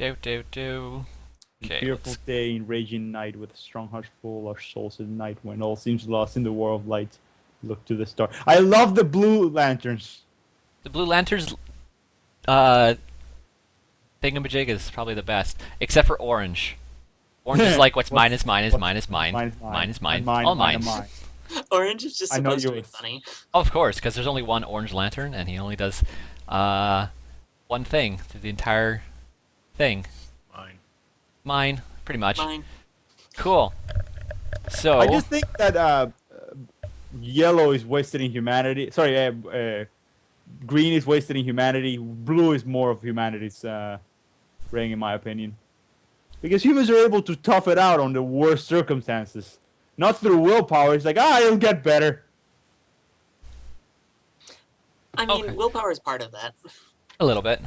Okay, Fearful day, raging night, with a strong heart full our souls in night, when all seems lost in the war of light. Look to the star. I love the blue lanterns. the Blue Lanterns uh thingamajig is probably the best, except for orange. Orange is like what's mine What's is mine is what's mine is mine. mine is Mine mine, is and mine. mine, All mine, mine. and mine. Orange is just I know supposed to be yours. funny. Oh, of course, because there's only one Orange Lantern, and he only does uh one thing through the entire thing. Mine. Mine, pretty much. Mine. Cool. So I just think that yellow is wasted in humanity. Sorry, green is wasted in humanity. Blue is more of humanity's ring, in my opinion. Because humans are able to tough it out on the worst circumstances. Not through willpower. It's like, it'll get better. I mean, Okay. willpower is part of that. a little bit.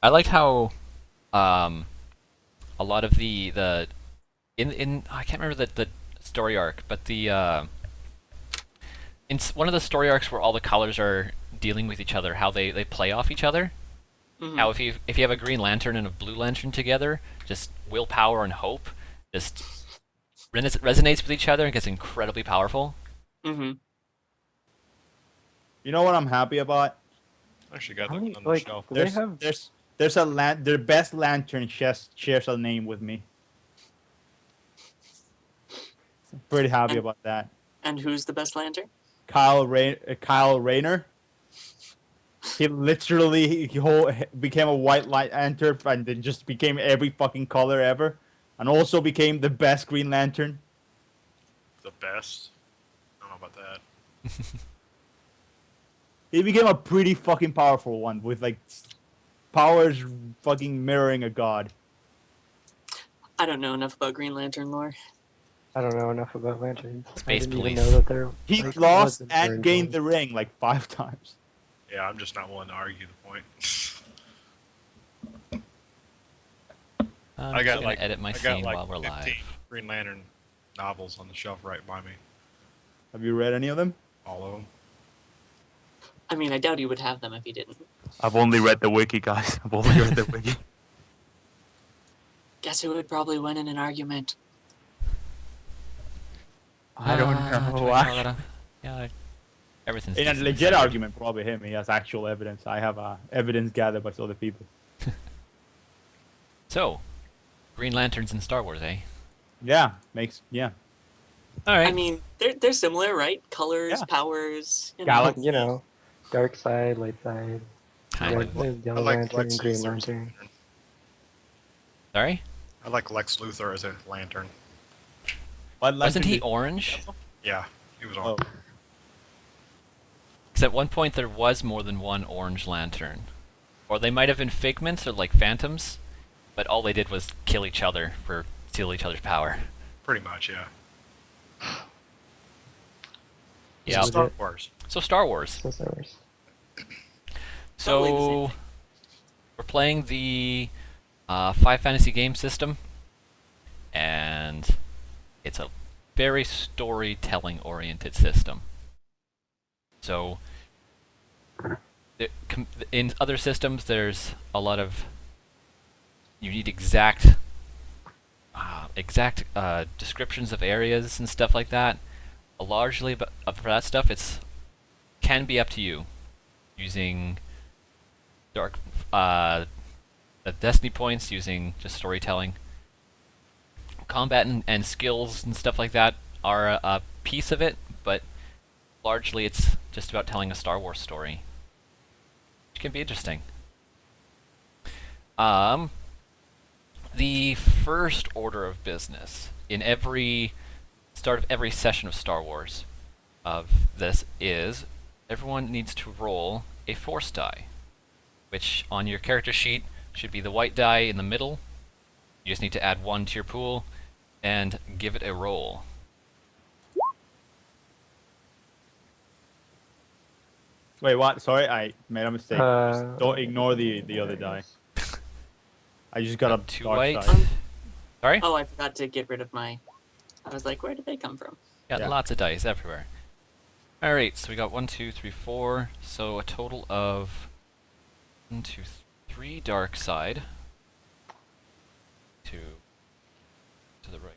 I liked how a lot of the in I can't remember the story arc, but the one of the story arcs where all the colors are dealing with each other, how they play off each other. Mhm. How if you have a Green Lantern and a Blue Lantern together, just willpower and hope just resonates with each other and gets incredibly powerful. Mhm. You know what I'm happy about? I actually got How that many, one on the like, shelf. do they have? There's their best lantern shares a name with me. I'm pretty happy And- about that. And who's the best lantern? Kyle Rayner. He literally became a white lantern and then just became every fucking color ever, and also became the best Green Lantern. The best. I don't know about that. He became a pretty fucking powerful one with like powers fucking mirroring a god. I don't know enough about Green Lantern lore. I don't know enough about lanterns. Space I didn't police. even know that there. He like, lost was an and orange gained one. the ring like 5 times. Yeah, I'm just not willing to argue the point. I'm I just got gonna like edit my I got scene like while we're 15 live. Green Lantern novels on the shelf right by me. Have you read any of them? All of them. I mean, I doubt he would have them if he didn't. I've only read the wiki, guys. I've only read the wiki. Guess who would probably win in an argument? I don't Do know. I call that a- yeah, everything's In a decently legit censored. argument, probably him. He has actual evidence. I have evidence gathered by other people. So, Green Lanterns in Star Wars, eh? Yeah. All right. I mean, they're similar, right? Colors, Yeah. powers. Galaxy. You know, dark side, light side. kind Red, of. the I yellow like lantern, Lex green Luthor as a lantern. lantern. Sorry, I like Lex Luthor as a lantern. wasn't he orange? Yeah, he was Oh. on. Because at one point there was more than one Orange Lantern, or they might have been figments or like phantoms, but all they did was kill each other for steal each other's power. Pretty much, yeah. Yeah. So Star Wars. So Star Wars. So Star Wars. Probably the same So thing. we're playing the 5 Fantasy game system, and it's a very storytelling oriented system. So in other systems, there's a lot of you need exact descriptions of areas and stuff like that. Largely, but for that stuff, it's can be up to you using dark Destiny points, using just storytelling. Combat and skills and stuff like that are a piece of it, but largely it's just about telling a Star Wars story, which can be interesting. The first order of business in every start of every session of Star Wars of this is everyone needs to roll a force die, which on your character sheet should be the white die in the middle. You just need to add 1 to your pool and give it a roll. Wait, what? Sorry, I made a mistake. Just don't ignore the other there die. it is. I just got a 2 dark white. side. Sorry? Oh, I forgot to get rid of my. I was like, where did they come from? Got Yeah. lots of dice everywhere. Alright, so we got 1, 2, 3, 4. So a total of 1, 2, 3 dark side to the right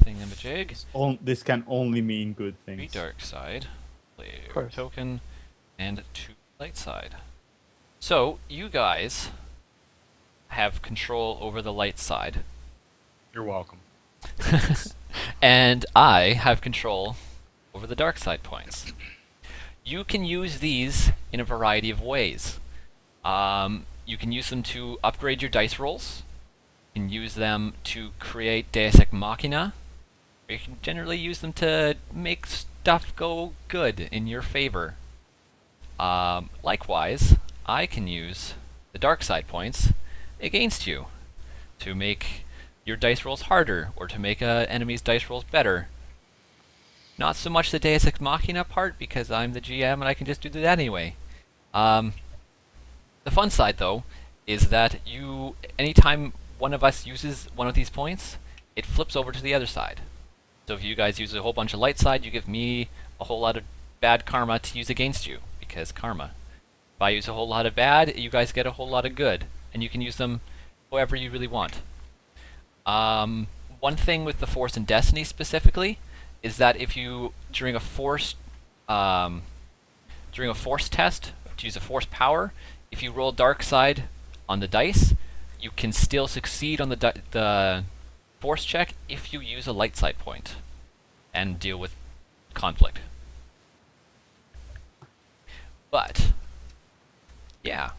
thingamajig. This can only mean good 3 things. dark side, play Of course. token, and 2 light side. So you guys have control over the light side, You're welcome. and I have control over the dark side points. You can use these in a variety of ways. You can use them to upgrade your dice rolls. You can use them to create Deus Ex Machina. Or you can generally use them to make stuff go good in your favor. Likewise, I can use the dark side points against you to make your dice rolls harder or to make an enemy's dice rolls better. Not so much the Deus Ex Machina part, because I'm the GM and I can just do that anyway. The fun side, though, is that anytime one of us uses one of these points, it flips over to the other side. So if you guys use a whole bunch of light side, you give me a whole lot of bad karma to use against you, because karma. If I use a whole lot of bad, you guys get a whole lot of good, and you can use them however you really want. One thing with the Force and Destiny specifically is that if you during a force test to use a force power, if you roll dark side on the dice, you can still succeed on the force check if you use a light side point and deal with conflict. But yeah,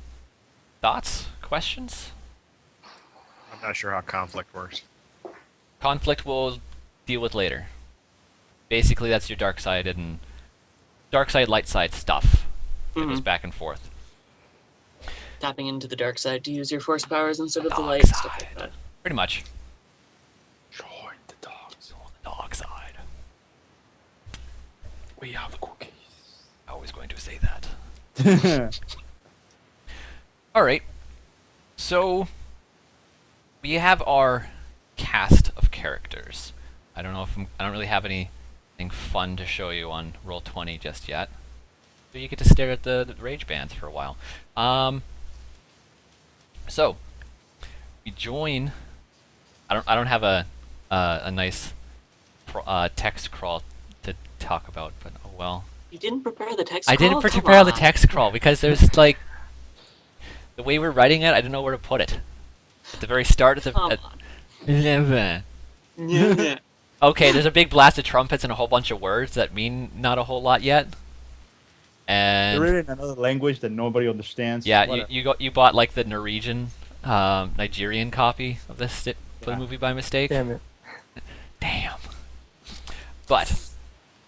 thoughts, questions? I'm not sure how conflict works. Conflict we'll deal with later. Basically, that's your dark side and dark side, light side stuff. It goes back and forth. Tapping into the dark side to use your force powers instead of the Dark light stuff like side. that. Pretty much. Join the dogs. On the dark side. We have cookies. Always going to say that. Alright. So, we have our cast of characters. I don't really have anything fun to show you on Roll20 just yet. So you get to stare at the rage bands for a while. So we join. I don't have a nice text crawl to talk about, but oh well. You didn't prepare the text I crawl? didn't Come prepare the on. text crawl because there's like the way we're writing it. I don't know where to put it. At the very start of the. Come on. Yeah. Okay, there's a big blast of trumpets and a whole bunch of words that mean not a whole lot yet. And They're written in another language that nobody understands. yeah, Whatever. you bought like the Norwegian, Nigerian copy of this for the Yeah. movie by mistake. Damn it. Damn. But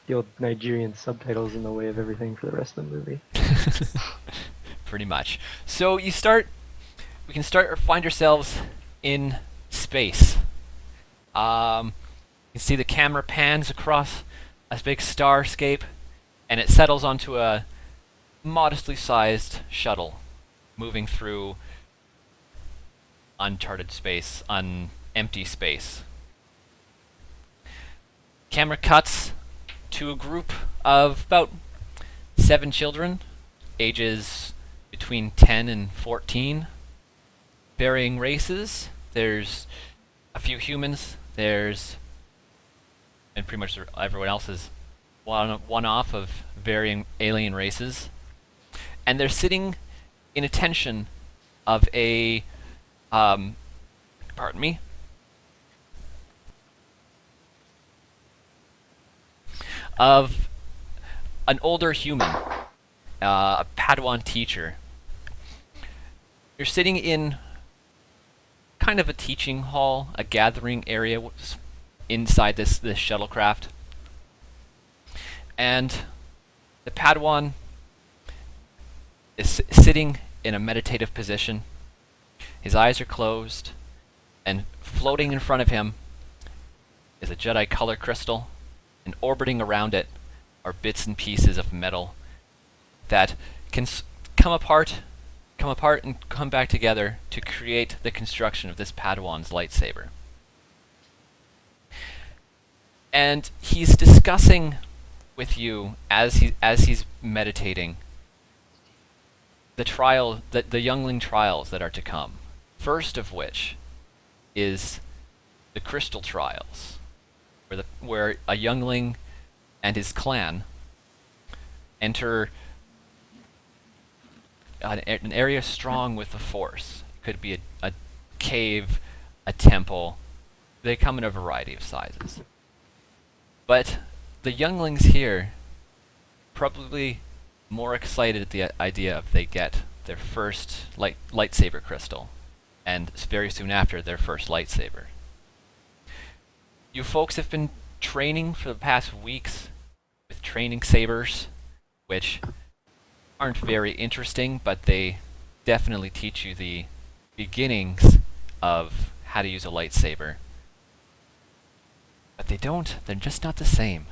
The old Nigerian subtitles in the way of everything for the rest of the movie. pretty much. So we can find ourselves in space. You can see the camera pans across a big starscape, and it settles onto a modestly sized shuttle moving through uncharted space, empty space. Camera cuts to a group of about 7 children, ages between 10 and 14, varying races. There's a few humans, and pretty much everyone else is one-off of varying alien races. And they're sitting in attention of a, pardon me, of an older human, a Padawan teacher. You're sitting in kind of a teaching hall, a gathering area inside this shuttlecraft. And the Padawan is sitting in a meditative position. His eyes are closed, and floating in front of him is a Jedi color crystal, and orbiting around it are bits and pieces of metal that can come apart and come back together to create the construction of this Padawan's lightsaber. And he's discussing with you as he's meditating the youngling trials that are to come. First of which is the crystal trials, where a youngling and his clan enter an area strong with the force. It could be a cave, a temple. They come in a variety of sizes. But the younglings here probably more excited at the idea of they get their first lightsaber crystal, and very soon after their first lightsaber. You folks have been training for the past weeks with training sabers, which aren't very interesting, but they definitely teach you the beginnings of how to use a lightsaber. But they're just not the same.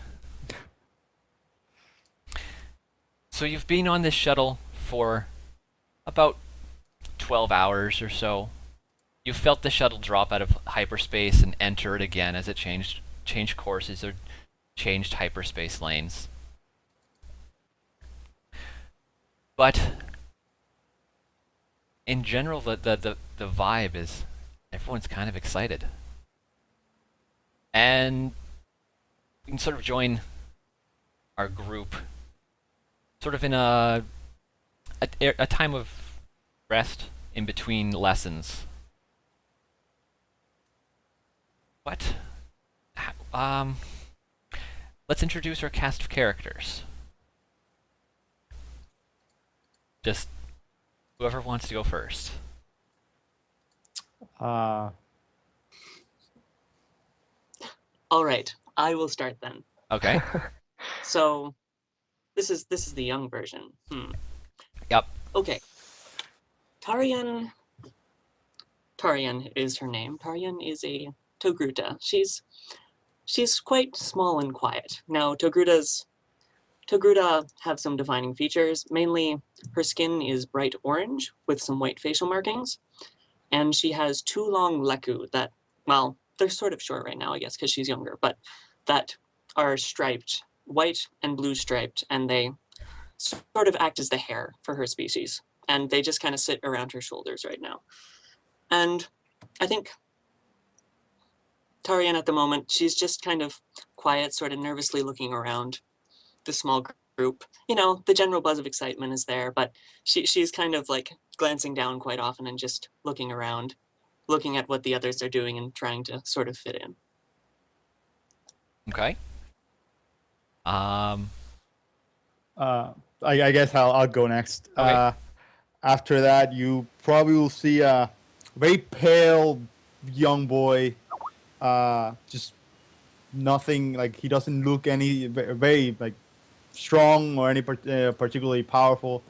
So you've been on this shuttle for about 12 hours or so. You felt the shuttle drop out of hyperspace and enter it again as it changed courses or changed hyperspace lanes. But in general, the vibe is everyone's kind of excited. And you can sort of join our group sort of in a time of rest in between lessons. What? Let's introduce our cast of characters. Just whoever wants to go first. All right, I will start then. Okay. So, this is the young version. Yep. Okay. Tarian is her name. Tarian is a Togruta. She's quite small and quiet. Now, Togruta have some defining features. Mainly, her skin is bright orange with some white facial markings, and she has 2 long leku that, well, they're sort of short right now, I guess, because she's younger, but that are striped, white and blue striped, and they sort of act as the hair for her species. And they just kind of sit around her shoulders right now. And I think Tarian at the moment, she's just kind of quiet, sort of nervously looking around the small group. You know, the general buzz of excitement is there, but she's kind of like glancing down quite often and just looking around, looking at what the others are doing and trying to sort of fit in. Okay. I guess I'll go next. Okay. After that, you probably will see a very pale young boy. Just nothing, like he doesn't look any very like strong or any particularly powerful.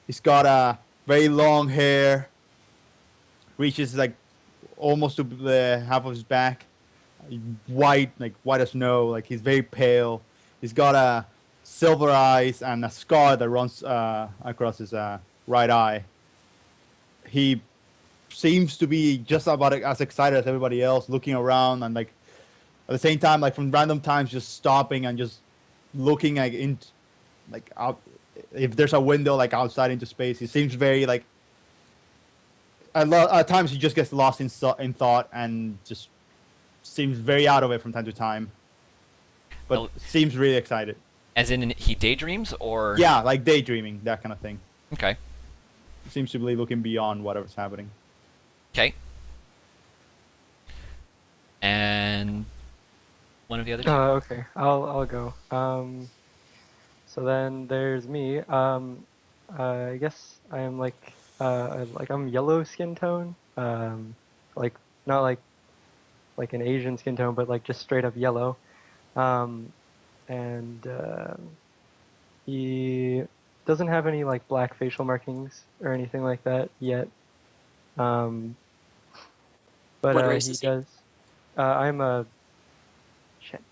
He's got a very long hair, reaches like almost to the half of his back. White, like white as snow. Like he's very pale. He's got a silver eyes and a scar that runs across his right eye. He seems to be just about as excited as everybody else, looking around and like at the same time, like from random times, just stopping and just looking like out. If there's a window like outside into space, he seems very like. At times, he just gets lost in thought and just seems very out of it from time to time. But Well, seems really excited. as in he daydreams, or Yeah, like daydreaming, that kind of thing. Okay. Seems to be looking beyond whatever's happening. Okay. And one of the other two. Okay, I'll go. So then there's me. I guess I am like I'm yellow skin tone. Like not like an Asian skin tone, but like just straight up yellow. And he doesn't have any like black facial markings or anything like that yet. But What race he is he? does. I'm a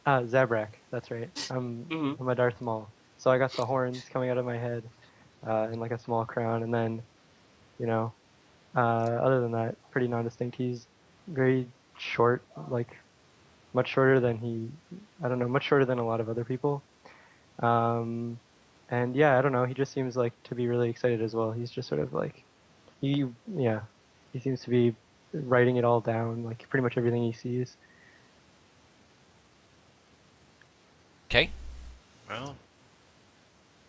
Zabrak. That's right. Mhm. I'm a Darth Maul. So I got the horns coming out of my head, and like a small crown, and then, you know, other than that, pretty non-distinct. He's very short, like much shorter than much shorter than a lot of other people. And yeah, I don't know. He just seems like to be really excited as well. He's just sort of like, yeah, he seems to be writing it all down, like pretty much everything he sees. Okay. Well,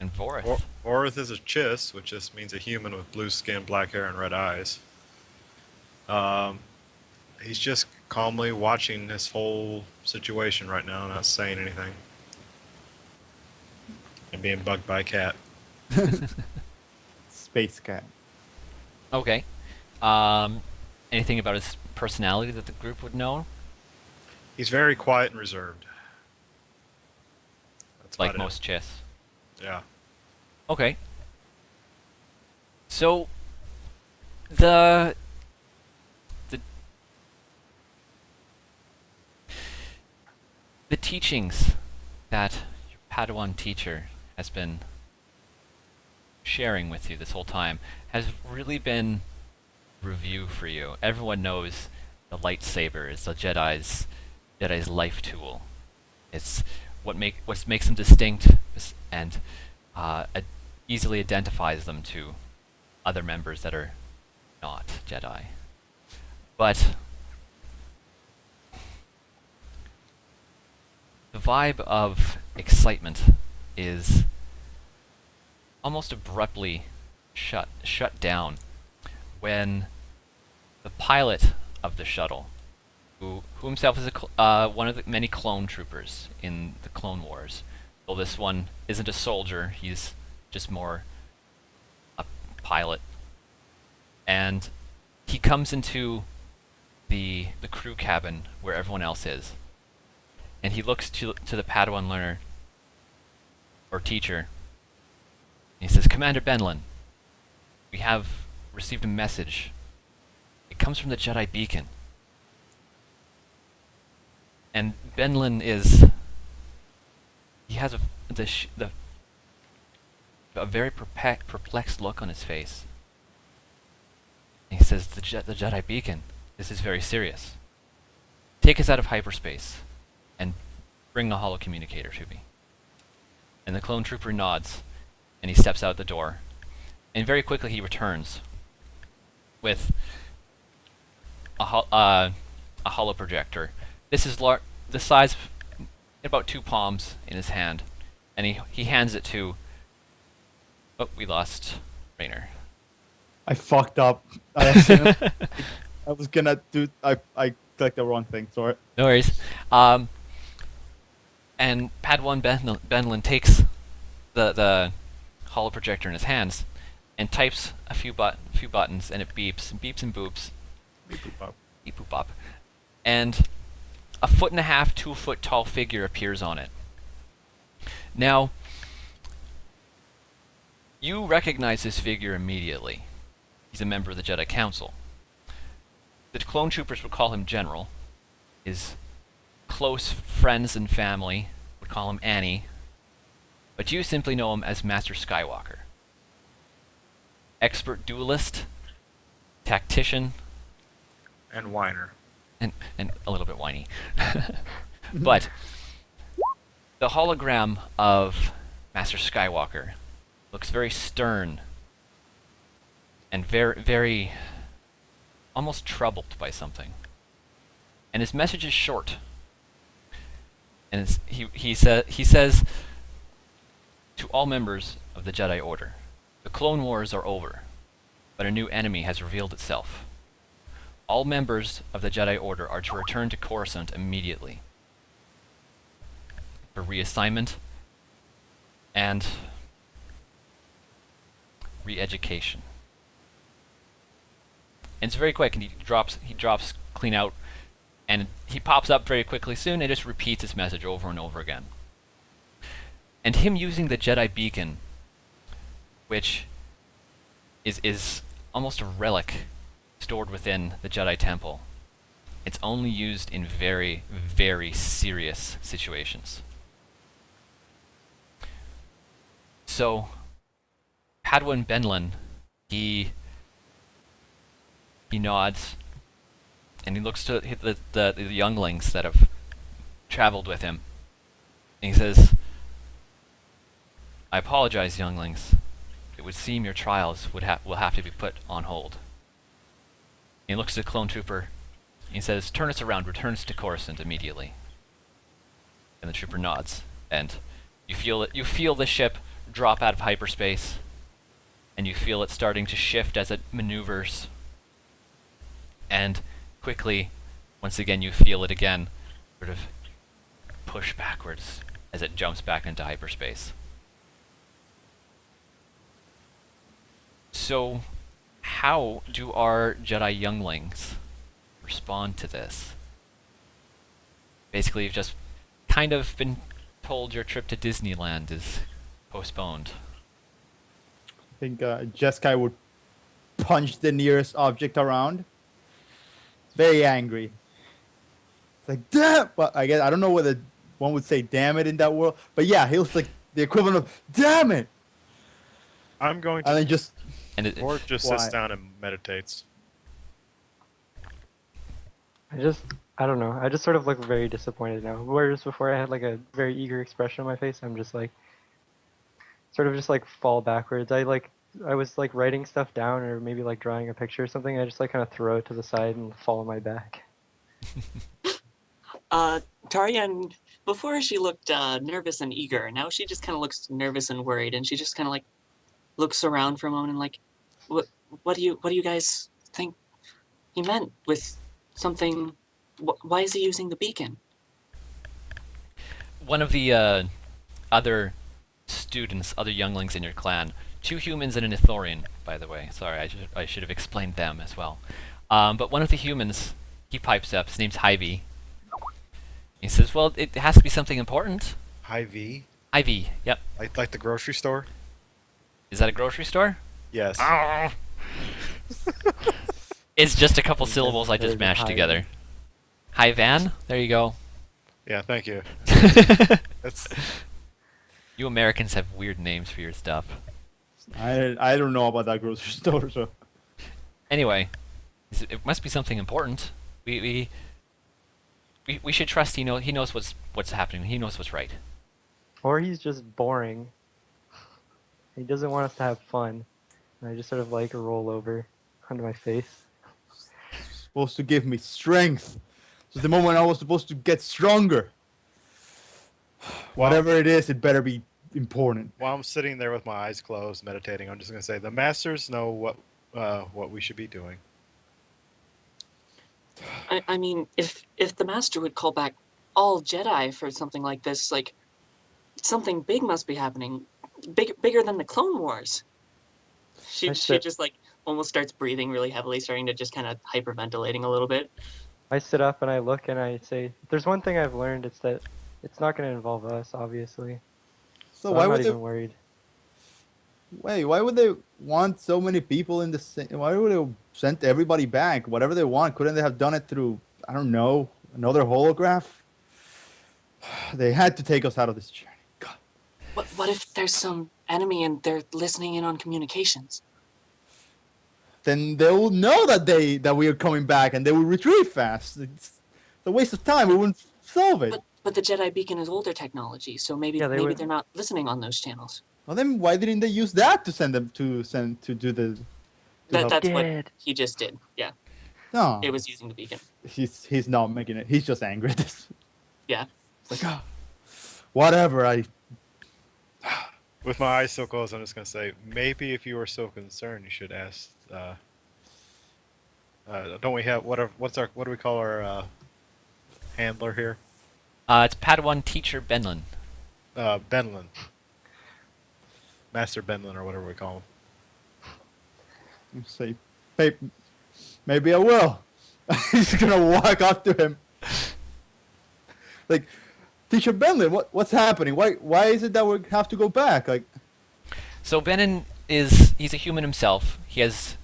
And Vorith. Orith is a chiss, which just means a human with blue skin, black hair, and red eyes. He's just calmly watching this whole situation right now, not saying anything. And being bugged by a cat. Space cat. Okay. Anything about his personality that the group would know? He's very quiet and reserved. That's Like about it. most chess. Yeah. Okay. So the the teachings that your Padawan teacher has been sharing with you this whole time has really been review for you. Everyone knows the lightsaber is the Jedi's life tool. It's what makes them distinct and easily identifies them to other members that are not Jedi. But the vibe of excitement is almost abruptly shut down when the pilot of the shuttle, who himself is one of the many clone troopers in the Clone Wars, though this one isn't a soldier, he's just more a pilot, and he comes into the crew cabin where everyone else is, and he looks to the Padawan learner or teacher. He says, "Commander Benlin, we have received a message. It comes from the Jedi Beacon." And Benlin he has a very perplexed look on his face. And he says, the Jedi Beacon, this is very serious. Take us out of hyperspace and bring a holo communicator to me. And the clone trooper nods, and he steps out the door. And very quickly he returns with a holo projector. This is the size of about 2 palms in his hand, and he hands it to. Oh, we lost Rainer. I fucked up. I was gonna do. I clicked the wrong thing. Sorry. No worries. And Padawan Benlin takes the holo projector in his hands and types a few buttons, and it beeps and boops. Beep, boop, bop. Beep boop bop. And a 1.5 to 2 foot tall figure appears on it. Now, you recognize this figure immediately. He's a member of the Jedi Council. The clone troopers would call him General. His close friends and family would call him Annie. But you simply know him as Master Skywalker. Expert duelist, tactician, And whiner. and a little bit whiny. But the hologram of Master Skywalker looks very stern and very almost troubled by something. And his message is short. And he says to all members of the Jedi Order, the Clone Wars are over, but a new enemy has revealed itself. All members of the Jedi Order are to return to Coruscant immediately for reassignment and re-education. And it's very quick, and he drops clean out, and he pops up very quickly soon and just repeats his message over and over again. And him using the Jedi Beacon, which is almost a relic stored within the Jedi Temple. It's only used in very, very serious situations. So, Padawan Benlin, he nods, and he looks to the younglings that have traveled with him, and he says, I apologize, younglings. It would seem your trials will have to be put on hold. He looks at the clone trooper. He says, "Turn us around. Return us to Coruscant immediately." And the trooper nods, and you feel it. You feel the ship drop out of hyperspace, and you feel it starting to shift as it maneuvers. And quickly, once again, you feel it again, sort of push backwards as it jumps back into hyperspace. So, how do our Jedi younglings respond to this? Basically, you've just kind of been told your trip to Disneyland is postponed. I think Jeskai would punch the nearest object around. Very angry. It's like, damn! Well, I guess I don't know whether one would say damn it in that world, but yeah, he was like the equivalent of damn it! I'm going And to. then just And it, Or just Why? sits down and meditates. I don't know. I just sort of look very disappointed now. Whereas before I had like a very eager expression on my face, I'm just like, sort of just like fall backwards. I was like writing stuff down or maybe like drawing a picture or something. I just like kind of throw it to the side and fall on my back. Tarian, before she looked nervous and eager. Now she just kind of looks nervous and worried, and she just kind of like looks around for a moment and like, what do you guys think he meant with something? Why is he using the beacon? one of the other students, other younglings in your clan, 2 humans and an Ithorian, by the way. Sorry, I should have explained them as well. But one of the humans, he pipes up. His name's Hy-Vee. He says, "Well, it has to be something important." Hy-Vee? Hy-Vee, yep. Like the grocery store? Is that a grocery store? Yes. Ah. It's just a couple Yes, syllables I just there's a mashed Hy-Vee. together. Hy-Van? There you go. Yeah, thank you. That's You Americans have weird names for your stuff. I don't know about that grocery store, so Anyway, it must be something important. We should trust he knows what's happening. He knows what's right. Or he's just boring. He doesn't want us to have fun. And I just sort of like roll over onto my face. supposed to give me strength. So the moment I was supposed to get stronger. Whatever it is, it better be important. while I'm sitting there with my eyes closed, meditating. I'm just going to say the masters know what we should be doing. I mean, if the master would call back all Jedi for something like this, like something big must be happening, bigger than the Clone Wars. She That's just like almost starts breathing really heavily, starting to just kind of hyperventilating a little bit. I sit up and I look and I say, if there's one thing I've learned, it's that it's not going to involve us, obviously. So So why I'm would not they? even worried. Wait, why would they want so many people in the same? Why would they send everybody back? Whatever they want, couldn't they have done it through, I don't know, another holograph? They had to take us out of this journey. God. What if there's some enemy and they're listening in on communications? Then they will know that we are coming back, and they will retreat fast. It's a waste of time. We wouldn't solve it. But the Jedi beacon is older technology, so maybe Yeah, they maybe would- they're not listening on those channels. Well, then why didn't they use that to send them to do the? help? That's what Did. he just did. Yeah, No, it was using the beacon. he's not making it. He's just angry at this. Yeah. It's like, whatever. With my eyes so closed, I'm just going to say maybe if you were so concerned, you should ask. Don't we have what do we call our handler here? It's Padawan teacher Benlin. Benlin. Master Benlin, or whatever we call him. Say, hey, maybe I will. He's gonna walk up to him, like, Teacher Benlin, what's happening? Why is it that we have to go back? Like, So Benin he's a human himself. He has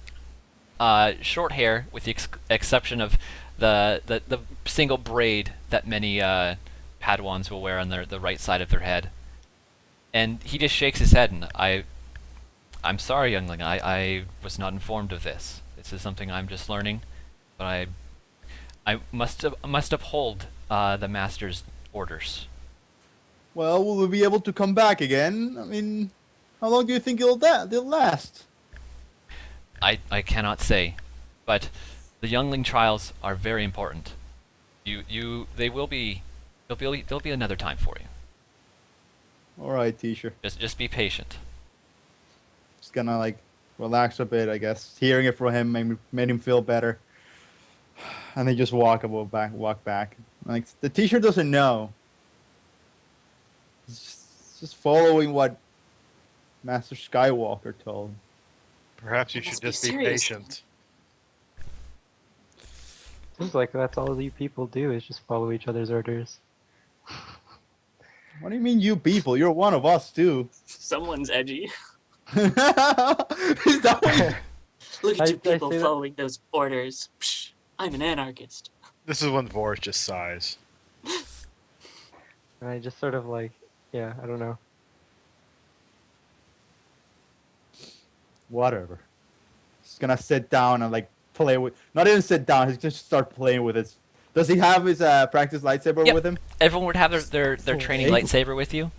short hair, with the exception of the single braid that many Padawans will wear on the right side of their head. And he just shakes his head, and I'm sorry, youngling. I was not informed of this. This is something I'm just learning, but I must uphold the master's orders. well, will we be able to come back again? I mean, How long do you think they'll last? I cannot say, but the youngling trials are very important. They will be. There'll be another time for you. All right, teacher. Just be patient. Just gonna like relax a bit, I guess. Hearing it from him made him feel better. And they just walk back. Like the teacher doesn't know. It's just following what Master Skywalker told. Perhaps you Let's should be just be serious. patient. Seems like that's all you people do is just follow each other's orders. What do you mean, you people? You're one of us too. Someone's edgy. Is that what you- Look I- at you I people say that- following those orders. Psh, I'm an anarchist. This is when Voris just sighs. And I just sort of like, yeah, I don't know. Whatever. He's gonna sit down and like play with. Not even sit down. He's just start playing with it. Does he have his practice lightsaber Yep. with him? Everyone would have their training Okay. lightsaber with you.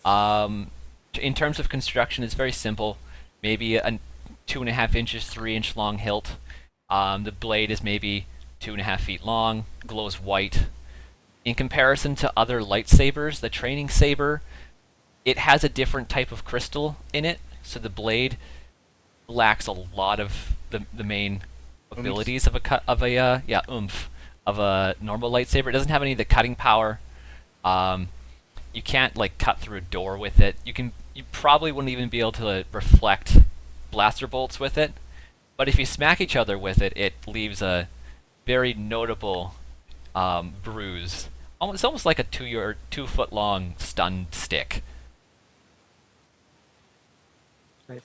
In terms of construction, it's very simple. Maybe a 2.5 inches, 3-inch long hilt. The blade is maybe 2.5 feet long, glows white. In comparison to other lightsabers, the training saber, it has a different type of crystal in it, so the blade lacks a lot of the main abilities of a oomph of a normal lightsaber. It doesn't have any of the cutting power. You can't like cut through a door with it. You probably wouldn't even be able to reflect blaster bolts with it. But if you smack each other with it, it leaves a very notable bruise. It's almost like a 2-foot long stun stick. Nice.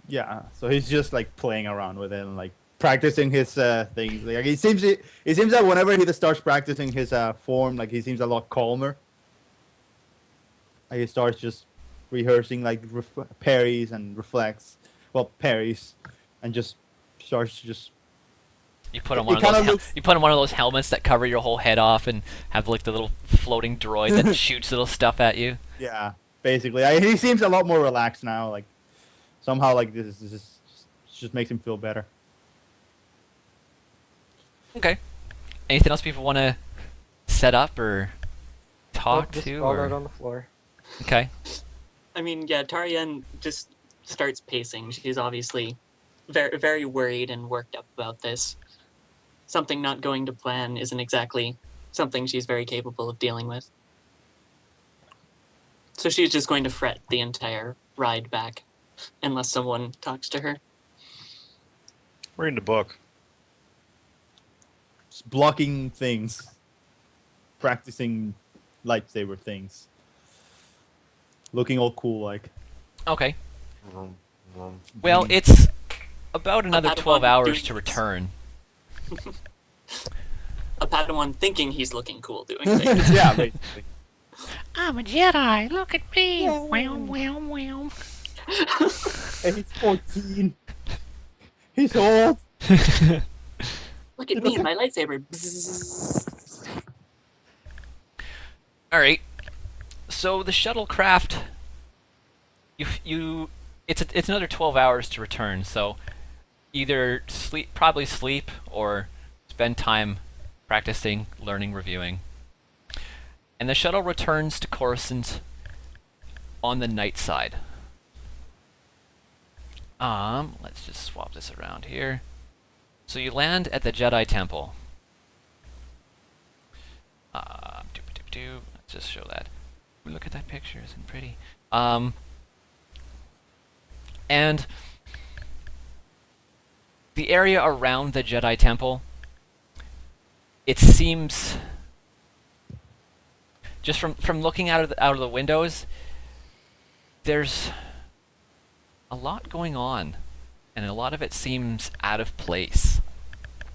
Yeah. So he's just like playing around with it and like practicing his things. Like it seems that whenever he starts practicing his form, like he seems a lot calmer. Like he starts just rehearsing like parries and reflects. Well, parries, and just starts to just. You put on It one of kinda those. looks- You put on one of those helmets that cover your whole head off and have like the little floating droid that shoots little stuff at you. Yeah, basically, he seems a lot more relaxed now. Like somehow, like this just makes him feel better. Okay. Anything else people want to set up or talk Just to? fall Or... out on the floor. Okay. I mean, yeah, Tarian just starts pacing. She's obviously very, very worried and worked up about this. Something not going to plan isn't exactly something she's very capable of dealing with. So she's just going to fret the entire ride back, unless someone talks to her. Reading the book. Just blocking things, practicing lightsaber things, looking all cool like. Okay. Vroom, vroom. Well, it's about another Padawan 12 hours doing to this. return. A Padawan thinking he's looking cool doing things. Yeah, basically. I'm a Jedi. Look at me. Wow, wow, wow. Hey, he's 14. He's old. Look at me and my lightsaber. Bzzz. All right. So the shuttlecraft, it's another 12 hours to return. So either probably sleep, or spend time practicing, learning, reviewing. And the shuttle returns to Coruscant on the night side. Let's just swap this around here. So you land at the Jedi Temple. Let's just show that. Ooh, look at that picture, isn't it pretty? And the area around the Jedi Temple, it seems, just from looking out of the windows, there's a lot going on, and a lot of it seems out of place.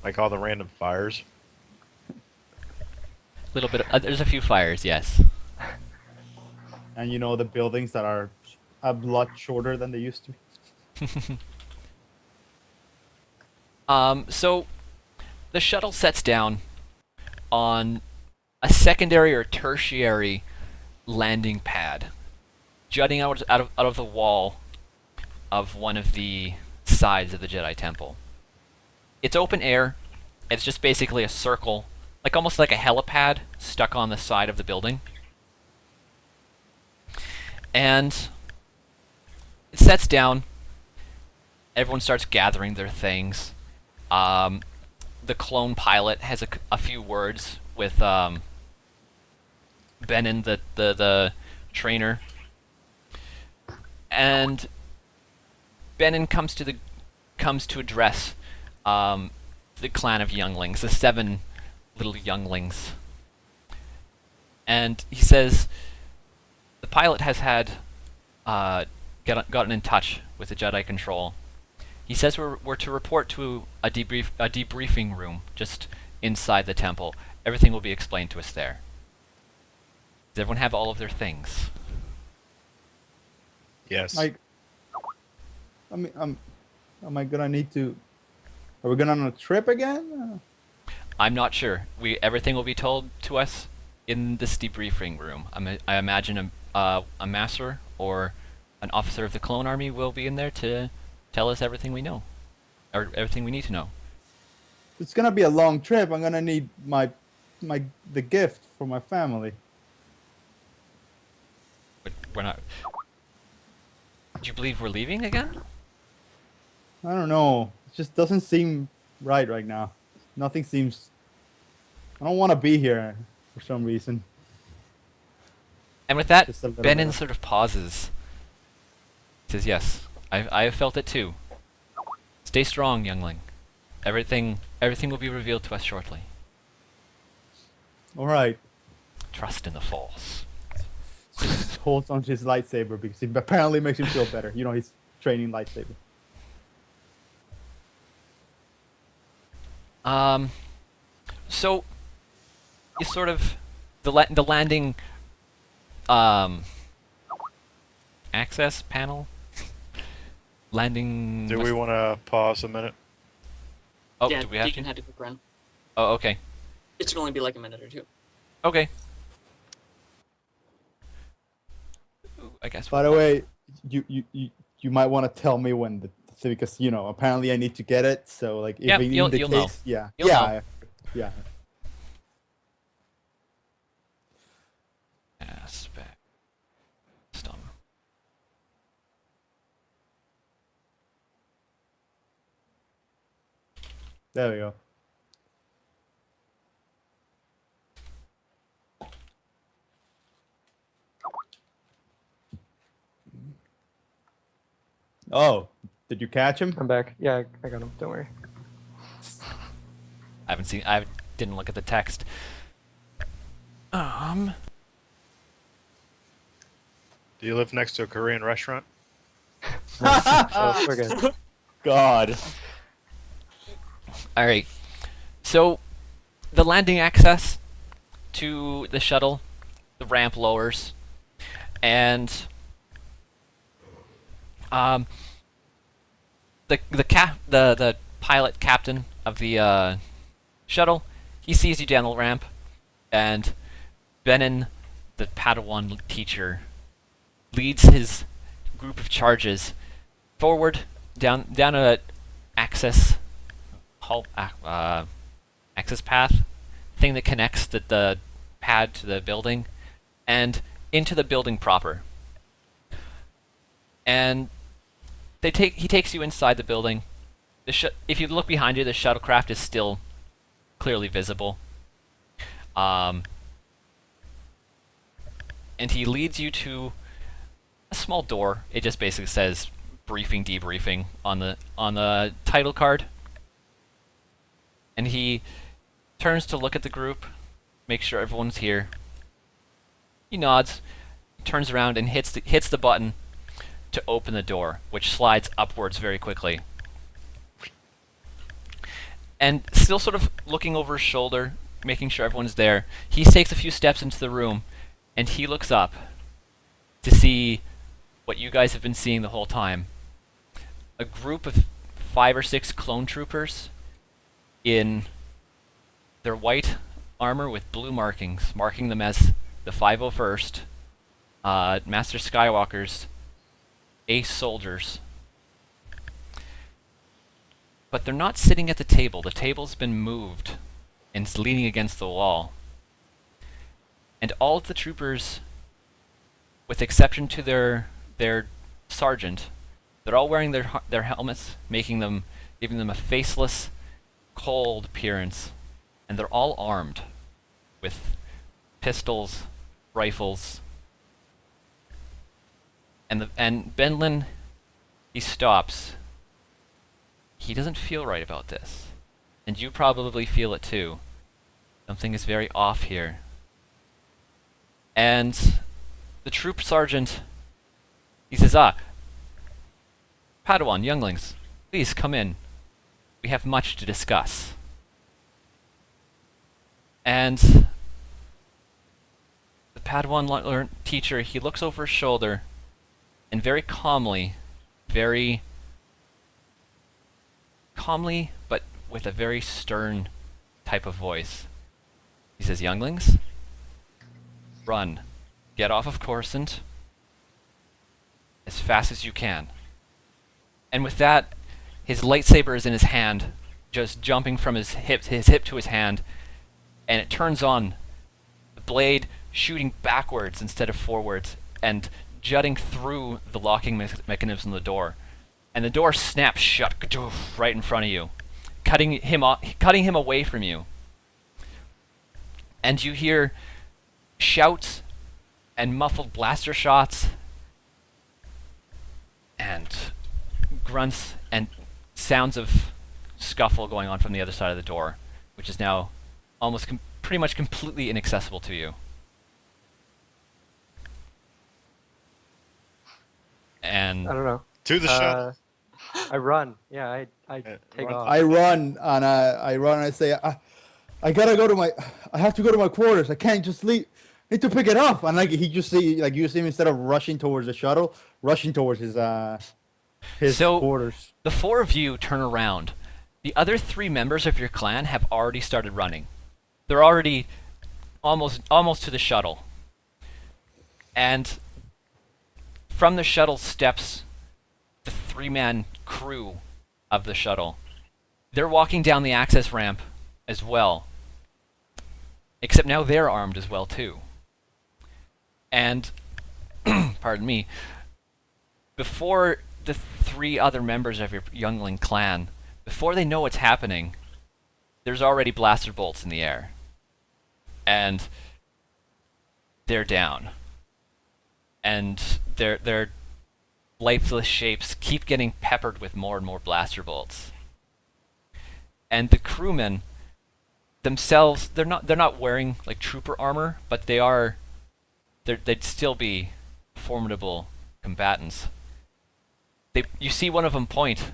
Like all the random fires. Little bit. There's a few fires, yes. And you know the buildings that are a lot shorter than they used to be. So the shuttle sets down on a secondary or tertiary landing pad, jutting out of the wall of one of the sides of the Jedi Temple. It's open air. It's just basically a circle, like almost like a helipad stuck on the side of the building. And it sets down. Everyone starts gathering their things. The clone pilot has a few words with Benin, the trainer, and Benin comes to address the clan of younglings, the 7 little younglings, and he says the pilot has had gotten in touch with the Jedi Control. He says we're to report to a debriefing room just inside the temple. Everything will be explained to us there. Does everyone have all of their things? Yes. Like, I mean, am I gonna need to? Are we going on a trip again? I'm not sure. Everything will be told to us in this debriefing room. I imagine a master or an officer of the clone army will be in there to tell us everything we know, or everything we need to know. It's gonna be a long trip. I'm gonna need the gift for my family. But we're not. Do you believe we're leaving again? I don't know. It just doesn't seem right now. Nothing seems. I don't want to be here for some reason. And with that, Just a little Benin bit. sort of pauses. He says, "Yes, I have felt it too. Stay strong, youngling. Everything will be revealed to us shortly. All right. Trust in the Force." Just holds on to his lightsaber because it apparently makes him feel better. You know, he's training lightsaber. So you sort of the landing access panel landing. Do we want to pause a minute? Oh, yeah, do we have Deacon to? had a quick run. Oh, okay. It should only be like a minute or two. Okay. Ooh, I guess. By the way, you might want to tell me when because you know apparently I need to get it. So like if Yep, in you'll the know. case, yeah, You'll yeah, know. yeah. Aspect. Stum. There we go. Oh, did you catch him? I'm back. Yeah, I got him. Don't worry. I didn't look at the text. Do you live next to a Korean restaurant? Oh, we're good. God. All right. So the landing access to the shuttle, the ramp lowers, and the pilot captain of the shuttle, he sees you down the ramp, and Benin, the Padawan teacher, leads his group of charges forward down a access access path thing that connects the pad to the building and into the building proper. And he takes you inside the building. If you look behind you, the shuttlecraft is still clearly visible. And he leads you to a small door. It just basically says briefing, debriefing on the title card. And he turns to look at the group, make sure everyone's here. He nods, turns around and hits the button to open the door, which slides upwards very quickly. And still sort of looking over his shoulder, making sure everyone's there, he takes a few steps into the room, and he looks up to see what you guys have been seeing the whole time. A group of 5 or 6 clone troopers in their white armor with blue markings, marking them as the 501st, Master Skywalker's ace soldiers, but they're not sitting at the table. The table's been moved and it's leaning against the wall. And all of the troopers, with exception to their sergeant, they're all wearing their helmets, giving them a faceless, cold appearance, and they're all armed with pistols, rifles, and Benlin, he stops. He doesn't feel right about this, and you probably feel it too. Something is very off here. And the troop sergeant, he says, Padawan, younglings, please come in. We have much to discuss. And the Padawan teacher, he looks over his shoulder and very calmly, but with a very stern type of voice, he says, younglings, run. Get off of Coruscant as fast as you can. And with that, his lightsaber is in his hand, just jumping from his hip to his hand, and it turns on, the blade shooting backwards instead of forwards, and jutting through the locking mechanism of the door. And the door snaps shut right in front of you, cutting him away from you. And you hear shouts and muffled blaster shots and grunts and sounds of scuffle going on from the other side of the door, which is now almost pretty much completely inaccessible to you. And I don't know. To the shuttle. I run. Yeah, I take run. off. I run and I say, I gotta go to my, I have to go to my quarters. I can't just leave. I need to pick it up. And like you see him, instead of rushing towards the shuttle, rushing towards his So- quarters. the four of you turn around. The other three members of your clan have already started running. They're already almost to the shuttle. And from the shuttle steps the three-man crew of the shuttle. They're walking down the access ramp as well. Except now they're armed as well too. And pardon me, before the three other members of your youngling clan, before they know what's happening, there's already blaster bolts in the air. And they're down. And their lifeless shapes keep getting peppered with more and more blaster bolts. And the crewmen themselves, they're not wearing like trooper armor, but they'd still be formidable combatants. You see one of them point,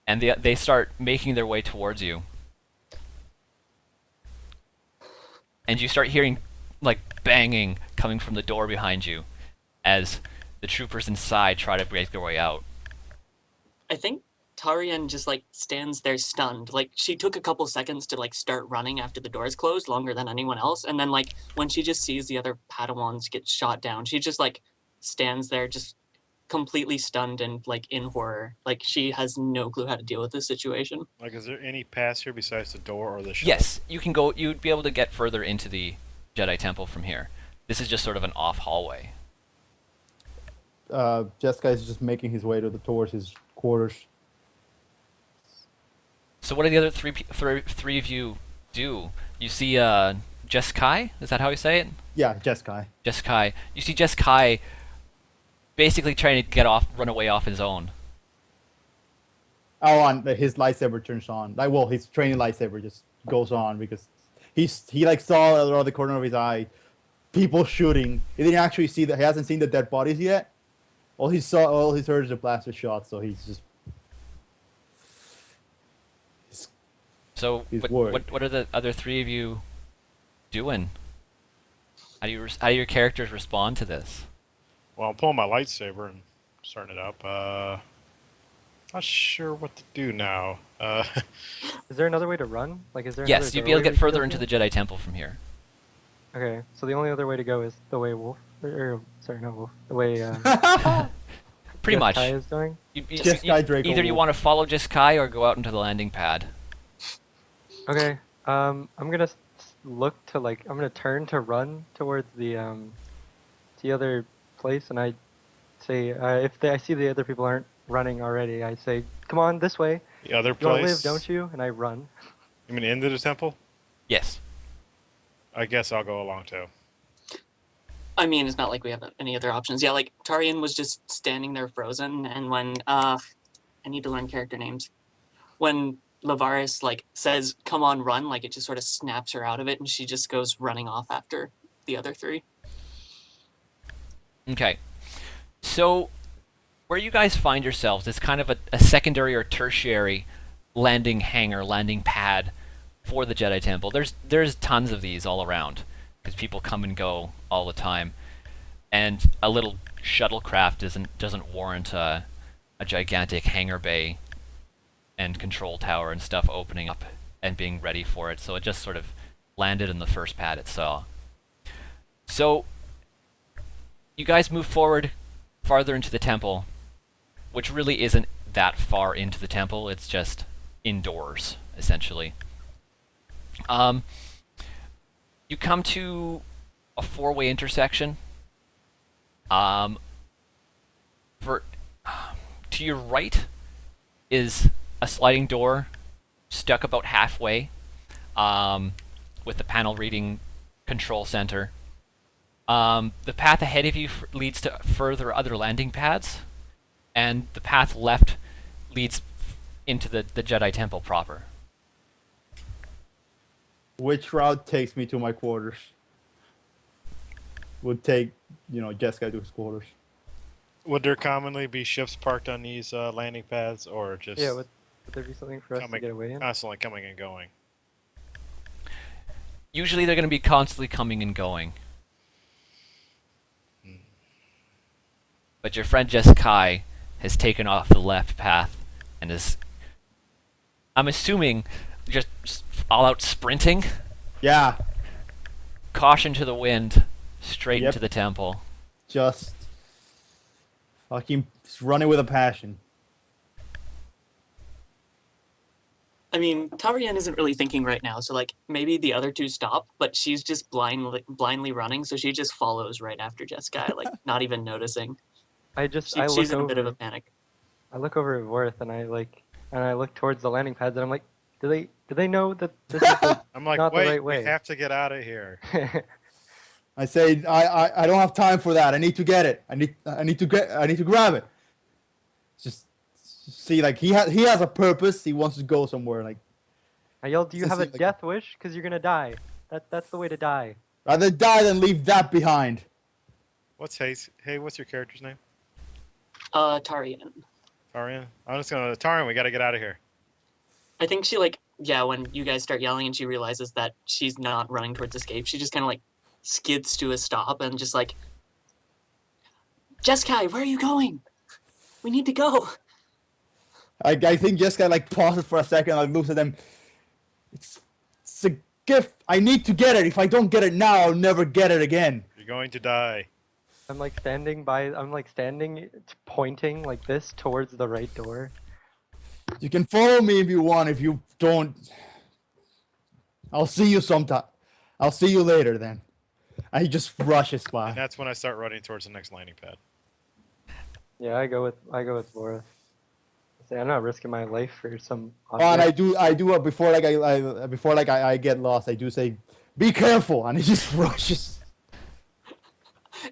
and they start making their way towards you. And you start hearing like banging coming from the door behind you as the troopers inside try to break their way out. I think Tarian just like stands there stunned. Like she took a couple seconds to like start running after the doors closed, longer than anyone else. And then like when she just sees the other Padawans get shot down, she just like stands there just completely stunned and like in horror. Like she has no clue how to deal with this situation. Like, is there any pass here besides the door or the shuttle? Yes, you can go. You'd be able to get further into the Jedi Temple from here. This is just sort of an off hallway. Jessica is just making his way towards his quarters. So what do the other three of you do? You see Jess Kai? Is that how you say it? Yeah, Jessica. Jess Kai. You see Jess Kai basically trying to run away off his own. Oh, and his lightsaber turns on. Like, well, his training lightsaber just goes on because he like saw around the corner of his eye people shooting. He didn't actually see that. He hasn't seen the dead bodies yet. All he heard is a blaster shot. So he's just. So He's what worried. are the other three of you doing? How do your characters respond to this? Well, I'm pulling my lightsaber and starting it up. Not sure what to do now. Is there another way to run? Like, is there? Yes, another you'd be able to doorway get we further go into through? the Jedi Temple from here. Okay, so the only other way to go is the way wolf. Sorry, not wolf. The way. Pretty much. Kai is doing? Jeskai, Draco either you Wolf. want to follow Jeskai or go out into the landing pad. Okay. I'm gonna look to I'm gonna turn to run towards the other place, and I say if I see the other people aren't running already, I say, "Come on, this way. The other You want to place. live, don't you?" And I run. You mean into the temple? Yes. I guess I'll go along too. I mean, it's not like we have any other options. Yeah, like Tarian was just standing there frozen, and when I need to learn character names. When Lavaris like says, "Come on, run!" like it just sort of snaps her out of it, and she just goes running off after the other three. Okay. So, where you guys find yourselves is kind of a secondary or tertiary landing hangar, landing pad for the Jedi Temple. There's tons of these all around because people come and go all the time, and a little shuttlecraft doesn't warrant a gigantic hangar bay and control tower and stuff opening up and being ready for it. So it just sort of landed in the first pad it saw. So you guys move forward farther into the temple, which really isn't that far into the temple. It's just indoors, essentially. You come to a four-way intersection. To your right is a sliding door stuck about halfway, with the panel reading control center. The path ahead of you leads to further other landing pads, and the path left leads into the Jedi Temple proper. Which route takes me to my quarters? Would take, Jeskai to his quarters. Would there commonly be ships parked on these landing pads, or just Yeah. Would there be something for us to get away in? constantly coming and going? Usually they're going to be constantly coming and going. But your friend Jeskai has taken off the left path and is, I'm assuming, just all out sprinting. Yeah, Caution to the wind, straight Yep. into the temple. just fucking running with a passion. I mean, Tarian isn't really thinking right now, so like maybe the other two stop, but she's just blindly running, so she just follows right after Jeskai, like not even noticing. I She's look in a over. bit of a panic. I look over at Vorth, and I look towards the landing pads, and I'm like, do they know that this is I'm like, not the wait, right way? we have to get out of here. I say, I don't have time for that. I need to get it. I need to grab it. Just see, like he has a purpose. He wants to go somewhere. Like I yelled, "Do you have a Like- death wish? Because you're gonna die. That's the way to die." rather die than leave that behind. What's what's your character's name? Tarian. Tarian? I'm just gonna Tarian, we gotta get out of here. I think she when you guys start yelling and she realizes that she's not running towards escape, she just kind of like skids to a stop and just like, Jeskai, where are you going? We need to go. I think Jessica like pauses for a second, like looks at them. It's a gift. I need to get it. If I don't get it now, I'll never get it again. You're going to die. I'm standing pointing like this towards the right door. You can follow me if you want. If you don't, I'll see you sometime. I'll see you later then. And he just rushes And by. that's when I start running towards the next landing pad. Yeah, I go with Vorth. Say, I'm not risking my life for some. Oh, and object. I do before I get lost. I do say, "Be careful," and he just rushes.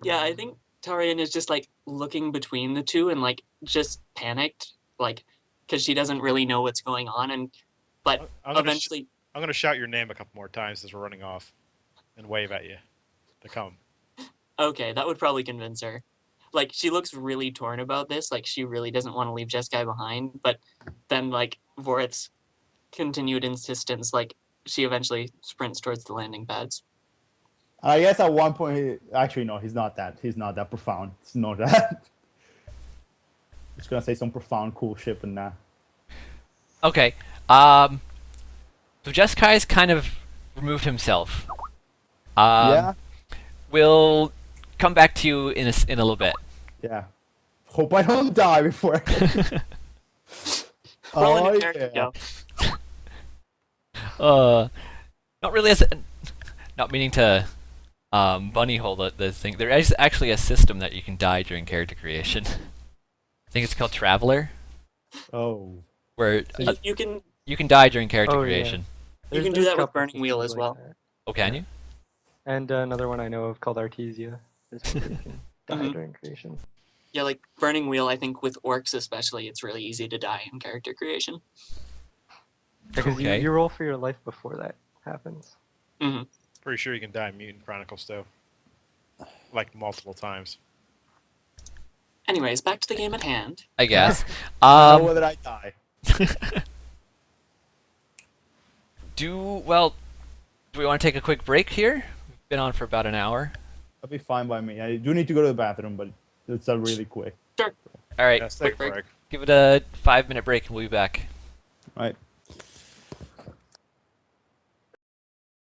Yeah, I think Tarian is just like looking between the two and like just panicked, like because she doesn't really know what's going on, but I'm gonna eventually. I'm gonna shout your name a couple more times as we're running off, and wave at you to come. Okay, that would probably convince her. Like, she looks really torn about this. Like, she really doesn't want to leave Jeskai behind. But then, like, Vorith's continued insistence, like, she eventually sprints towards the landing pads. I guess at one point, actually, no, he's not that profound. It's not that. Just gonna say some profound, cool shit and that. Okay. So Jeskai's kind of removed himself. Yeah. We'll come back to you in a little bit. Yeah. Hope I don't die before. Rolling Oh, a character, yeah. go. Not really not meaning to bunny hole the thing. There is actually a system that you can die during character creation. I think it's called Traveler, Oh. where So You can die during character Oh, yeah. creation. You can do There's that a with couple Burning Wheel systems as like well. that. Oh, can Yeah. you? And another one I know of called Artesia. Is where you can die Mhm. during creation. Yeah, like Burning Wheel, I think with orcs especially, it's really easy to die in character creation. Because Okay. you roll for your life before that happens. Hmm. Pretty sure you can die in Mutant Chronicles though, like multiple times. Anyways, back to the game at hand. I guess. I know whether I die. Do we want to take a quick break here? We've been on for about an hour. That'll be fine by me. I do need to go to the bathroom, but it's a really quick. Sure. All right, Yeah, let's take a Quick break. break. give it a 5-minute break and we'll be back. Right.